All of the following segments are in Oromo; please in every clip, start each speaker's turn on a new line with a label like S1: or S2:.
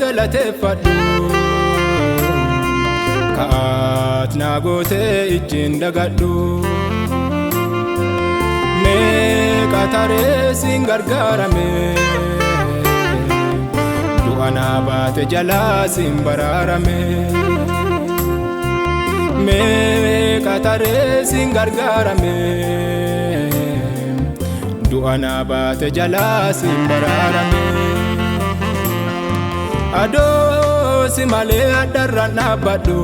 S1: galateeffadhu kaat na goote ijjiin dagadhu meeqa taree siin gargaarame du'a naa baate jalaa siin baraarame meeqa taree siin gargaarame du'a naa baate jalaa siin baraarame adoosi malee addarraan dhaabbadhu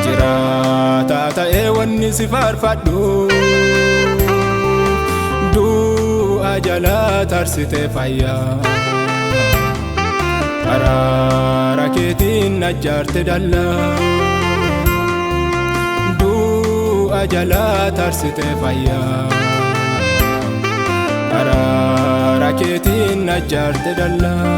S1: jiraataa ta'ee wanni si faarfadhu du'a jalaa tarsitee fayyaa araara keetiin najjaarte dallaa du'a jalaa tarsitee fayyaa araara keetiin najjaarte dallaa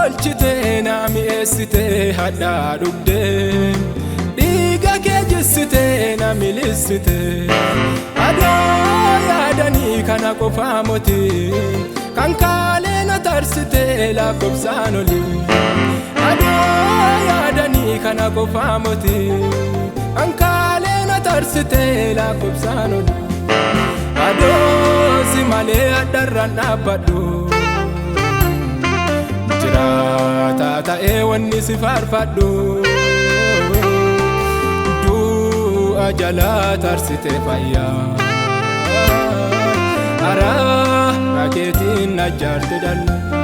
S1: Olchitee na mi'eessitee hadhaa dhugdee dhiiga kee jissitee na milissitee adoo yaadanii kana qofaa moti kan kaalee na tarsitee lakkoofsaan oli adoo yaadanii kana qofaa moti kan kaalee na tarsitee lakkoofsaan oli adoo si malee addarraan dhaabbadhu jiraataa ta'ee wanni si faarfadhu du'a jalaa tarsitee fayyaa araara keetiin najjaarte dallaa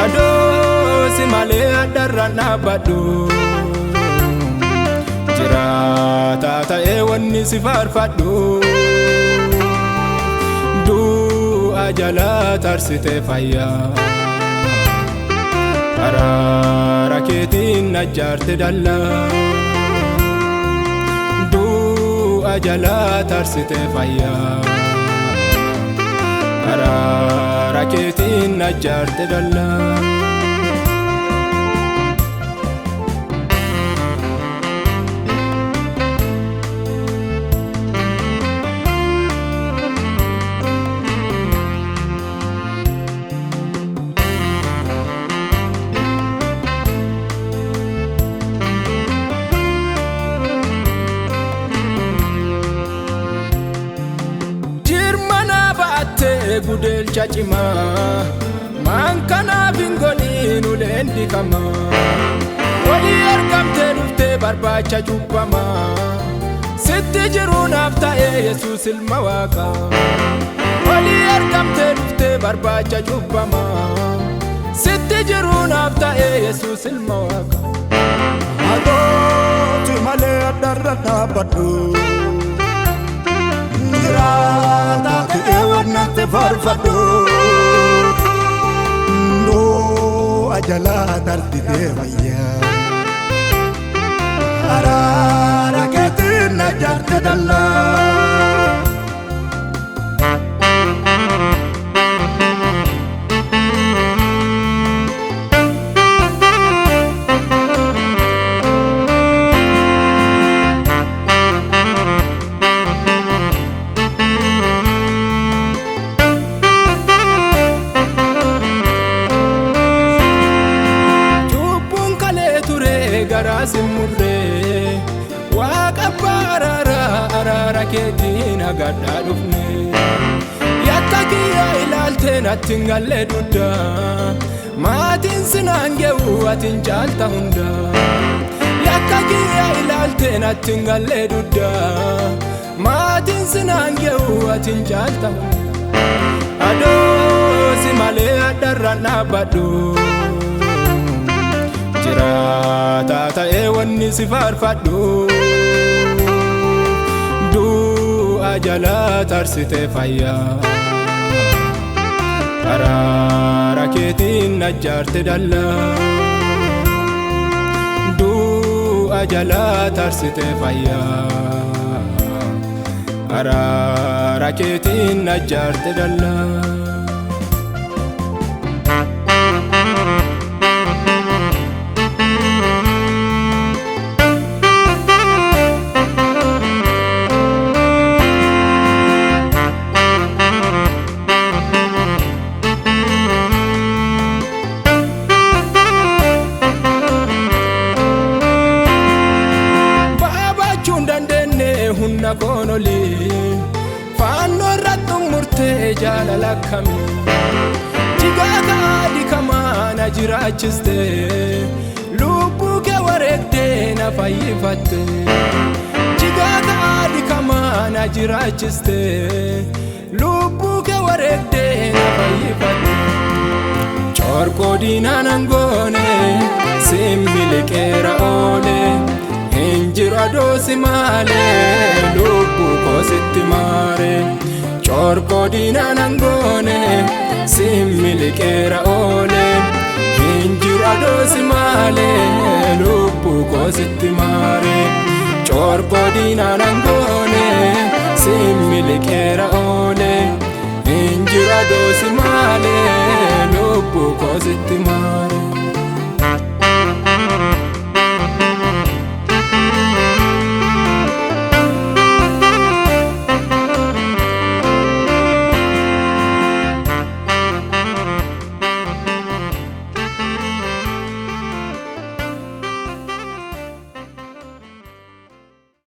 S1: adoosi malee addarraan dhaabbadhu jiraataa ta'ee wanni si faarfadhu du'a jalaa tarsitee fayyaa araara keetiin najjaarte dallaa du'a jalaa tarsitee fayyaa araara keetiin najjaarte dallaa gudelcha cimaa maan kanaaf hin godhiin uleen dikamaa walii argamtee dhuftee barbaacha cubbamaa sitti jiruunaaf ta'ee Yesuus ilma Waaqaa walii argamtee dhuftee barbaacha cubbamaa sitti jiruunaaf ta'ee Yesuus ilma Waaqaa
S2: adooti malee addarraan dhaabbadhu jiraataa ta'ee wannatti faarfadhu du'a jalaa tarsitee fayyaa araara keetiin najjaarte dallaa
S1: simurree waaqa araara keetiin agadhaa dhufne yakka kiyya ilaaltee natti hin galle duddaa maatiin sinaan ge'u atiin caalta hundaa yakka kiyya ilaaltee natti hin galle duddaa maatiin sinaan ge'u atiin caalta hundaa adoosi malee addarraan dhaabbadhu jiraataa ta'ee wanni si faarfadhu du'a jalaa tarsitee fayyaa araara keetiin najjaarte dallaa du'a jala tarsite fayya araara keetiin najjaarte dalla hunna konoli fanno rattu murte jaalala kami jigaga dikamana jiraachiste lubbu ke wareegde na fayyifatte jigaga dikamana jiraachiste lubbu ke wareegde na fayyifatte corko dinanangone simbilikeera oole Injira dosi male lubbu kositti mare corko dinanangone simmilikera ole Injira dosi male lubbu kositti mare corko dinanangone